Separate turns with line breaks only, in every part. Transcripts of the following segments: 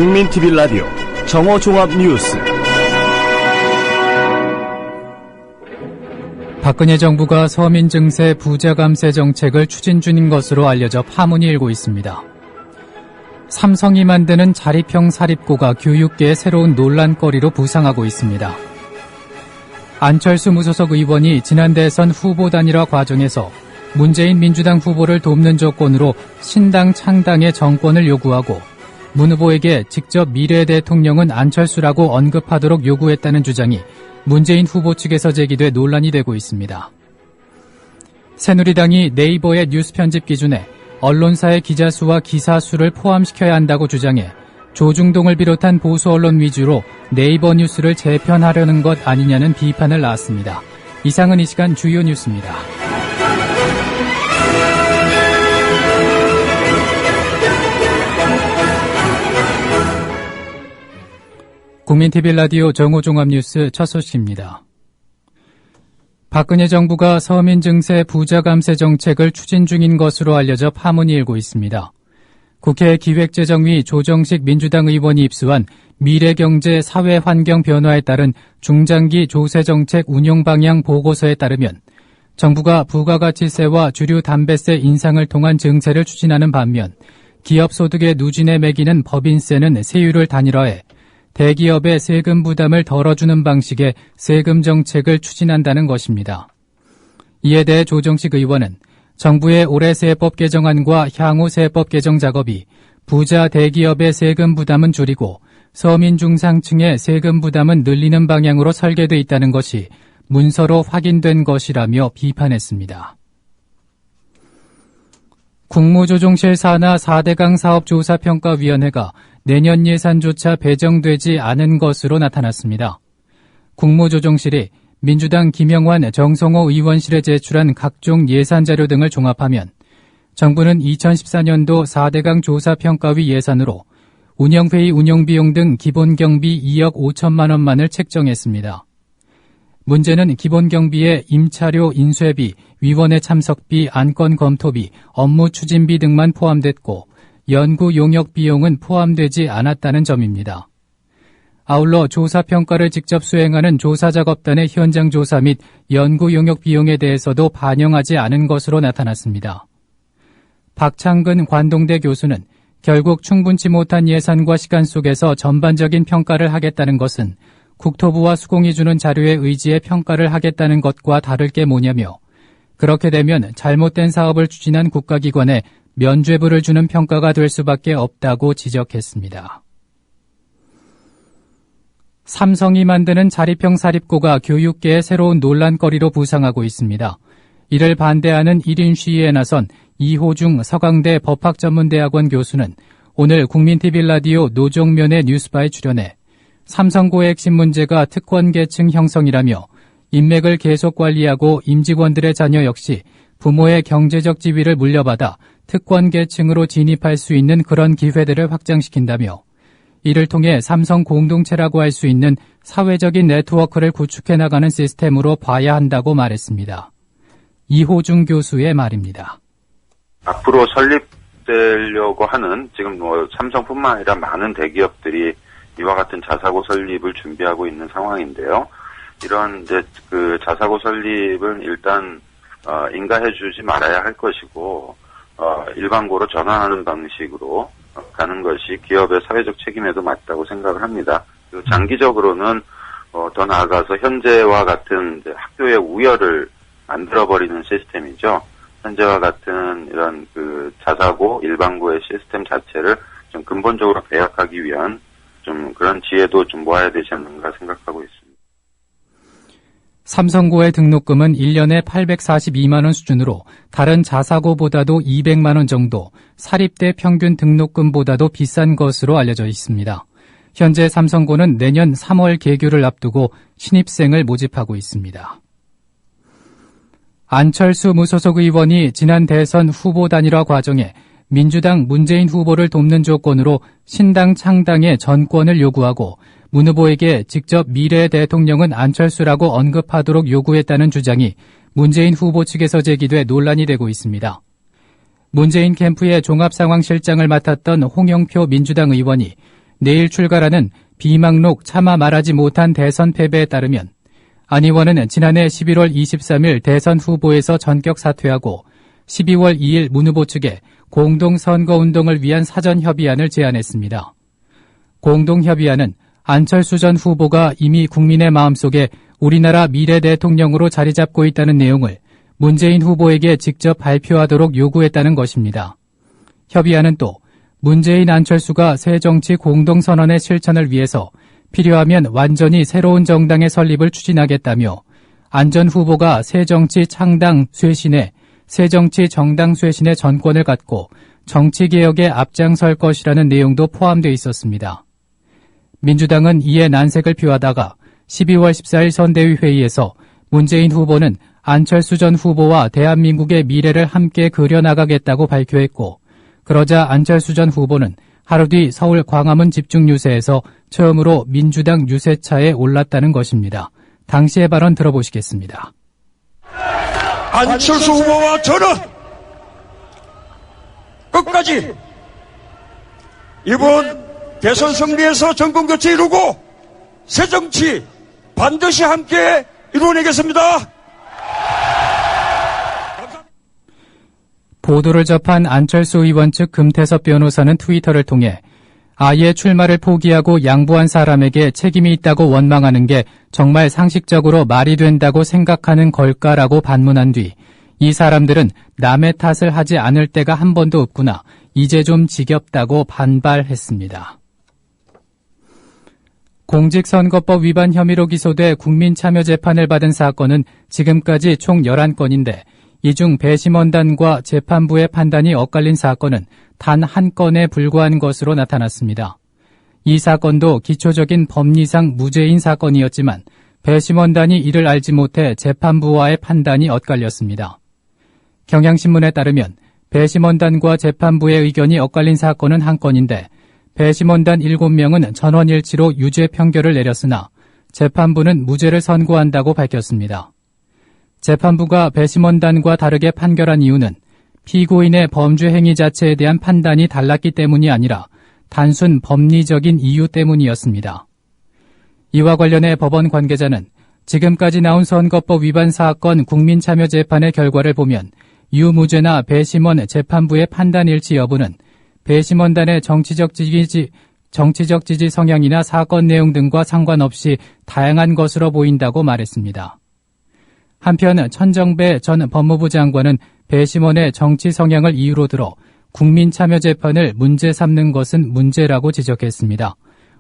국민TV 라디오 정오종합뉴스.
박근혜 정부가 서민 증세 부자 감세 정책을 추진 중인 것으로 알려져 파문이 일고 있습니다. 삼성이 만드는 자립형 사립고가 교육계의 새로운 논란거리로 부상하고 있습니다. 안철수 무소속 의원이 지난 대선 후보 단일화 과정에서 문재인 민주당 후보를 돕는 조건으로 신당 창당의 정권을 요구하고 문 후보에게 직접 미래 대통령은 안철수라고 언급하도록 요구했다는 주장이 문재인 후보 측에서 제기돼 논란이 되고 있습니다. 새누리당이 네이버의 뉴스 편집 기준에 언론사의 기자 수와 기사 수를 포함시켜야 한다고 주장해 조중동을 비롯한 보수 언론 위주로 네이버 뉴스를 재편하려는 것 아니냐는 비판을 낳았습니다. 이상은 이 시간 주요 뉴스입니다. 국민TV 라디오 정오종합뉴스 첫 소식입니다. 박근혜 정부가 서민 증세 부자 감세 정책을 추진 중인 것으로 알려져 파문이 일고 있습니다. 국회 기획재정위 조정식 민주당 의원이 입수한 미래경제 사회환경 변화에 따른 중장기 조세정책 운용 방향 보고서에 따르면 정부가 부가가치세와 주류 담배세 인상을 통한 증세를 추진하는 반면 기업 소득의 누진에 매기는 법인세는 세율을 단일화해 대기업의 세금 부담을 덜어주는 방식의 세금 정책을 추진한다는 것입니다. 이에 대해 조정식 의원은 정부의 올해 세법 개정안과 향후 세법 개정 작업이 부자 대기업의 세금 부담은 줄이고 서민 중상층의 세금 부담은 늘리는 방향으로 설계돼 있다는 것이 문서로 확인된 것이라며 비판했습니다. 국무조정실 산하 4대강 사업조사평가위원회가 내년 예산조차 배정되지 않은 것으로 나타났습니다. 국무조정실이 민주당 김영환 정성호 의원실에 제출한 각종 예산자료 등을 종합하면 정부는 2014년도 4대강 조사평가위 예산으로 운영회의 운영비용 등 기본경비 2억 5천만 원만을 책정했습니다. 문제는 기본경비에 임차료 인쇄비, 위원회 참석비, 안건 검토비, 업무 추진비 등만 포함됐고 연구 용역 비용은 포함되지 않았다는 점입니다. 아울러 조사평가를 직접 수행하는 조사작업단의 현장 조사 및 연구 용역 비용에 대해서도 반영하지 않은 것으로 나타났습니다. 박창근 관동대 교수는 결국 충분치 못한 예산과 시간 속에서 전반적인 평가를 하겠다는 것은 국토부와 수공이 주는 자료에 의지해 평가를 하겠다는 것과 다를 게 뭐냐며 그렇게 되면 잘못된 사업을 추진한 국가기관에 면죄부를 주는 평가가 될 수밖에 없다고 지적했습니다. 삼성이 만드는 자립형 사립고가 교육계의 새로운 논란거리로 부상하고 있습니다. 이를 반대하는 1인 시위에 나선 이호중 서강대 법학전문대학원 교수는 오늘 국민TV 라디오 노정면의 뉴스바에 출연해 삼성고의 핵심 문제가 특권계층 형성이라며 인맥을 계속 관리하고 임직원들의 자녀 역시 부모의 경제적 지위를 물려받아 특권계층으로 진입할 수 있는 그런 기회들을 확장시킨다며 이를 통해 삼성 공동체라고 할 수 있는 사회적인 네트워크를 구축해 나가는 시스템으로 봐야 한다고 말했습니다. 이호중 교수의 말입니다.
앞으로 설립되려고 하는 지금 삼성뿐만 아니라 많은 대기업들이 이와 같은 자사고 설립을 준비하고 있는 상황인데요. 이런 이제 그 자사고 설립은 일단 인가해주지 말아야 할 것이고 일반고로 전환하는 방식으로 가는 것이 기업의 사회적 책임에도 맞다고 생각을 합니다. 그리고 장기적으로는 더 나아가서 현재와 같은 이제 학교의 우열을 만들어버리는 시스템이죠. 현재와 같은 이런 그 자사고, 일반고의 시스템 자체를 좀 근본적으로 배약하기 위한 좀 그런 지혜도 좀 모아야 되지 않는가 생각하고 있습니다.
삼성고의 등록금은 1년에 842만 원 수준으로 다른 자사고보다도 200만 원 정도, 사립대 평균 등록금보다도 비싼 것으로 알려져 있습니다. 현재 삼성고는 내년 3월 개교를 앞두고 신입생을 모집하고 있습니다. 안철수 무소속 의원이 지난 대선 후보 단일화 과정에 민주당 문재인 후보를 돕는 조건으로 신당 창당의 전권을 요구하고 문 후보에게 직접 미래 대통령은 안철수라고 언급하도록 요구했다는 주장이 문재인 후보 측에서 제기돼 논란이 되고 있습니다. 문재인 캠프의 종합상황실장을 맡았던 홍영표 민주당 의원이 내일 출가라는 비망록 차마 말하지 못한 대선 패배에 따르면 안 의원은 지난해 11월 23일 대선 후보에서 전격 사퇴하고 12월 2일 문 후보 측에 공동선거운동을 위한 사전협의안을 제안했습니다. 공동협의안은 안철수 전 후보가 이미 국민의 마음속에 우리나라 미래 대통령으로 자리 잡고 있다는 내용을 문재인 후보에게 직접 발표하도록 요구했다는 것입니다. 협의안은 또 문재인 안철수가 새정치 공동선언의 실천을 위해서 필요하면 완전히 새로운 정당의 설립을 추진하겠다며 안 전 후보가 새정치 창당 쇄신에 새정치 정당 쇄신의 전권을 갖고 정치개혁에 앞장설 것이라는 내용도 포함되어 있었습니다. 민주당은 이에 난색을 표하다가 12월 14일 선대위 회의에서 문재인 후보는 안철수 전 후보와 대한민국의 미래를 함께 그려나가겠다고 발표했고 그러자 안철수 전 후보는 하루 뒤 서울 광화문 집중 유세에서 처음으로 민주당 유세차에 올랐다는 것입니다. 당시의 발언 들어보시겠습니다.
안철수 후보와 저는 끝까지 이번 대선 승리에서 정권교체 이루고 새정치 반드시 함께 이루어내겠습니다.
보도를 접한 안철수 의원 측 금태섭 변호사는 트위터를 통해 아예 출마를 포기하고 양보한 사람에게 책임이 있다고 원망하는 게 정말 상식적으로 말이 된다고 생각하는 걸까라고 반문한 뒤 이 사람들은 남의 탓을 하지 않을 때가 한 번도 없구나. 이제 좀 지겹다고 반발했습니다. 공직선거법 위반 혐의로 기소돼 국민참여재판을 받은 사건은 지금까지 총 11건인데 이 중 배심원단과 재판부의 판단이 엇갈린 사건은 단 한 건에 불과한 것으로 나타났습니다. 이 사건도 기초적인 법리상 무죄인 사건이었지만 배심원단이 이를 알지 못해 재판부와의 판단이 엇갈렸습니다. 경향신문에 따르면 배심원단과 재판부의 의견이 엇갈린 사건은 한 건인데 배심원단 7명은 전원일치로 유죄 판결을 내렸으나 재판부는 무죄를 선고한다고 밝혔습니다. 재판부가 배심원단과 다르게 판결한 이유는 피고인의 범죄 행위 자체에 대한 판단이 달랐기 때문이 아니라 단순 법리적인 이유 때문이었습니다. 이와 관련해 법원 관계자는 지금까지 나온 선거법 위반 사건 국민참여재판의 결과를 보면 유무죄나 배심원 재판부의 판단 일치 여부는 배심원단의 정치적 지지 성향이나 사건 내용 등과 상관없이 다양한 것으로 보인다고 말했습니다. 한편 천정배 전 법무부 장관은 배심원의 정치 성향을 이유로 들어 국민참여재판을 문제 삼는 것은 문제라고 지적했습니다.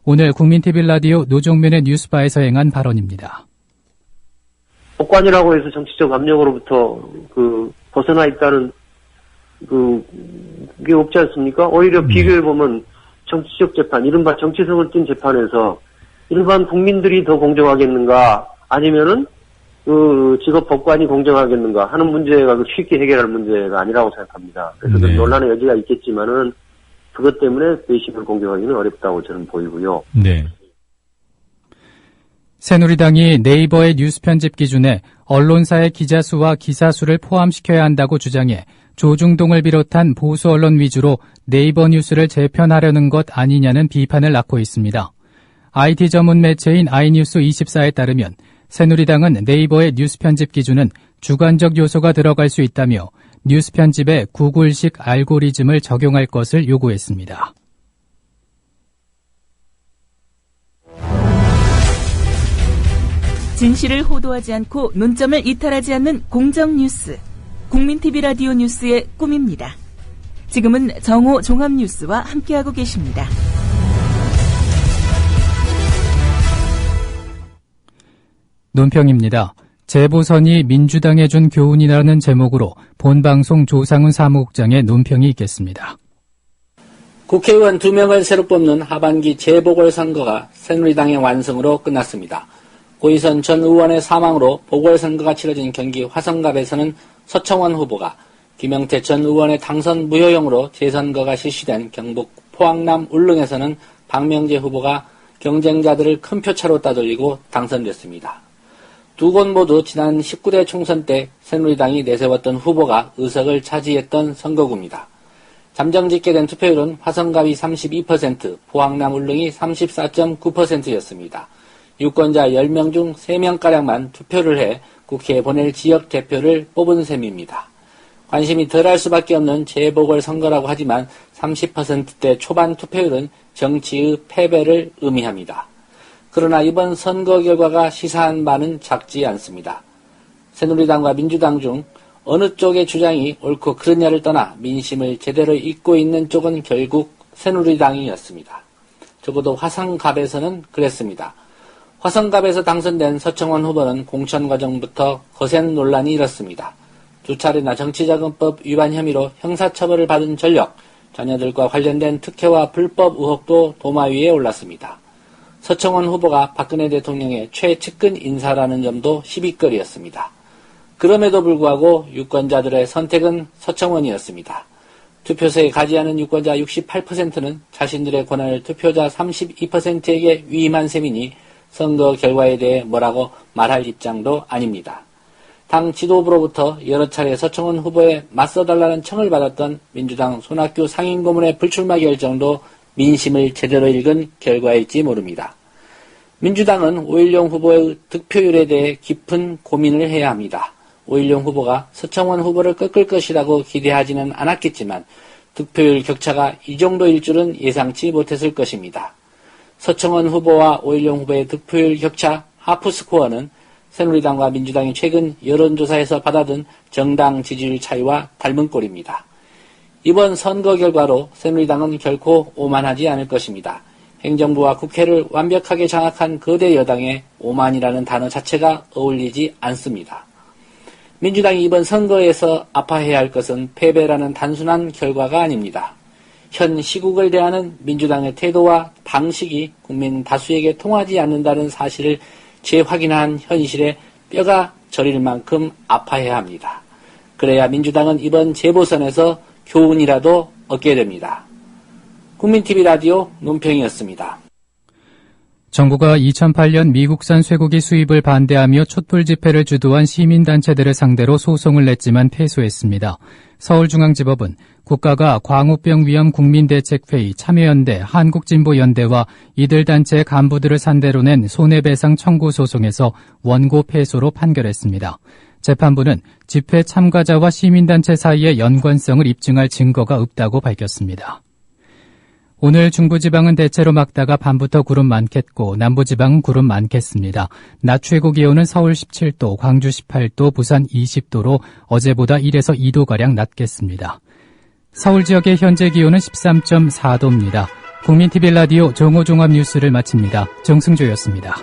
오늘 국민TV 라디오 노종면의 뉴스바에서 행한 발언입니다.
법관이라고 해서 정치적 압력으로부터 벗어나 있다는 그게 없지 않습니까? 오히려 비교해보면 정치적 재판, 이른바 정치성을 띤 재판에서 일반 국민들이 더 공정하겠는가, 아니면은 직업 법관이 공정하겠는가 하는 문제가 쉽게 해결할 문제가 아니라고 생각합니다. 그래서 네. 논란의 여지가 있겠지만은 그것 때문에 배심을 공개하기는 어렵다고 저는 보이고요.
네. 새누리당이 네이버의 뉴스 편집 기준에 언론사의 기자 수와 기사 수를 포함시켜야 한다고 주장해 조중동을 비롯한 보수 언론 위주로 네이버 뉴스를 재편하려는 것 아니냐는 비판을 낳고 있습니다. IT 전문 매체인 iNews24에 따르면 새누리당은 네이버의 뉴스 편집 기준은 주관적 요소가 들어갈 수 있다며 뉴스 편집에 구글식 알고리즘을 적용할 것을 요구했습니다.
진실을 호도하지 않고 논점을 이탈하지 않는 공정 뉴스. 국민TV 라디오 뉴스의 꿈입니다. 지금은 정호 종합뉴스와 함께하고 계십니다.
논평입니다. 재보선이 민주당에 준 교훈이라는 제목으로 본방송 조상훈 사무국장의 논평이 있겠습니다.
국회의원 2명을 새로 뽑는 하반기 재보궐선거가 새누리당의 완승으로 끝났습니다. 고희선 전 의원의 사망으로 보궐선거가 치러진 경기 화성갑에서는 서청원 후보가, 김영태 전 의원의 당선 무효용으로 재선거가 실시된 경북 포항남 울릉에서는 박명재 후보가 경쟁자들을 큰 표차로 따돌리고 당선됐습니다. 두 곳 모두 지난 19대 총선 때 새누리당이 내세웠던 후보가 의석을 차지했던 선거구입니다. 잠정 집계된 투표율은 화성갑이 32%, 포항남 울릉이 34.9%였습니다. 유권자 10명 중 3명가량만 투표를 해 국회에 보낼 지역 대표를 뽑은 셈입니다. 관심이 덜할 수밖에 없는 재보궐선거라고 하지만 30%대 초반 투표율은 정치의 패배를 의미합니다. 그러나 이번 선거 결과가 시사한 바는 작지 않습니다. 새누리당과 민주당 중 어느 쪽의 주장이 옳고 그르냐를 떠나 민심을 제대로 잇고 있는 쪽은 결국 새누리당이었습니다. 적어도 화성갑에서는 그랬습니다. 화성갑에서 당선된 서청원 후보는 공천 과정부터 거센 논란이 일었습니다. 두 차례나 정치자금법 위반 혐의로 형사처벌을 받은 전력, 자녀들과 관련된 특혜와 불법 의혹도 도마 위에 올랐습니다. 서청원 후보가 박근혜 대통령의 최측근 인사라는 점도 시비거리였습니다. 그럼에도 불구하고 유권자들의 선택은 서청원이었습니다. 투표소에 가지 않은 유권자 68%는 자신들의 권한을 투표자 32%에게 위임한 셈이니 선거 결과에 대해 뭐라고 말할 입장도 아닙니다. 당 지도부로부터 여러 차례 서청원 후보에 맞서달라는 청을 받았던 민주당 손학규 상임고문의 불출마 결정도 민심을 제대로 읽은 결과일지 모릅니다. 민주당은 5.16 후보의 득표율에 대해 깊은 고민을 해야 합니다. 5.16 후보가 서청원 후보를 꺾을 것이라고 기대하지는 않았겠지만 득표율 격차가 이 정도일 줄은 예상치 못했을 것입니다. 서청원 후보와 5.16 후보의 득표율 격차 하프스코어는 새누리당과 민주당이 최근 여론조사에서 받아든 정당 지지율 차이와 닮은 꼴입니다. 이번 선거 결과로 새누리당은 결코 오만하지 않을 것입니다. 행정부와 국회를 완벽하게 장악한 거대 여당에 오만이라는 단어 자체가 어울리지 않습니다. 민주당이 이번 선거에서 아파해야 할 것은 패배라는 단순한 결과가 아닙니다. 현 시국을 대하는 민주당의 태도와 방식이 국민 다수에게 통하지 않는다는 사실을 재확인한 현실에 뼈가 저릴 만큼 아파해야 합니다. 그래야 민주당은 이번 재보선에서 교훈이라도 얻게 됩니다. 국민TV 라디오 논평이었습니다.
정부가 2008년 미국산 쇠고기 수입을 반대하며 촛불 집회를 주도한 시민단체들을 상대로 소송을 냈지만 패소했습니다. 서울중앙지법은 국가가 광우병 위험 국민대책회의, 참여연대, 한국진보연대와 이들 단체 간부들을 상대로 낸 손해배상 청구 소송에서 원고 패소로 판결했습니다. 재판부는 집회 참가자와 시민단체 사이의 연관성을 입증할 증거가 없다고 밝혔습니다. 오늘 중부지방은 대체로 맑다가 밤부터 구름 많겠고 남부지방은 구름 많겠습니다. 낮 최고 기온은 서울 17도, 광주 18도, 부산 20도로 어제보다 1에서 2도가량 낮겠습니다. 서울 지역의 현재 기온은 13.4도입니다. 국민TV 라디오 정오종합 뉴스를 마칩니다. 정승조였습니다.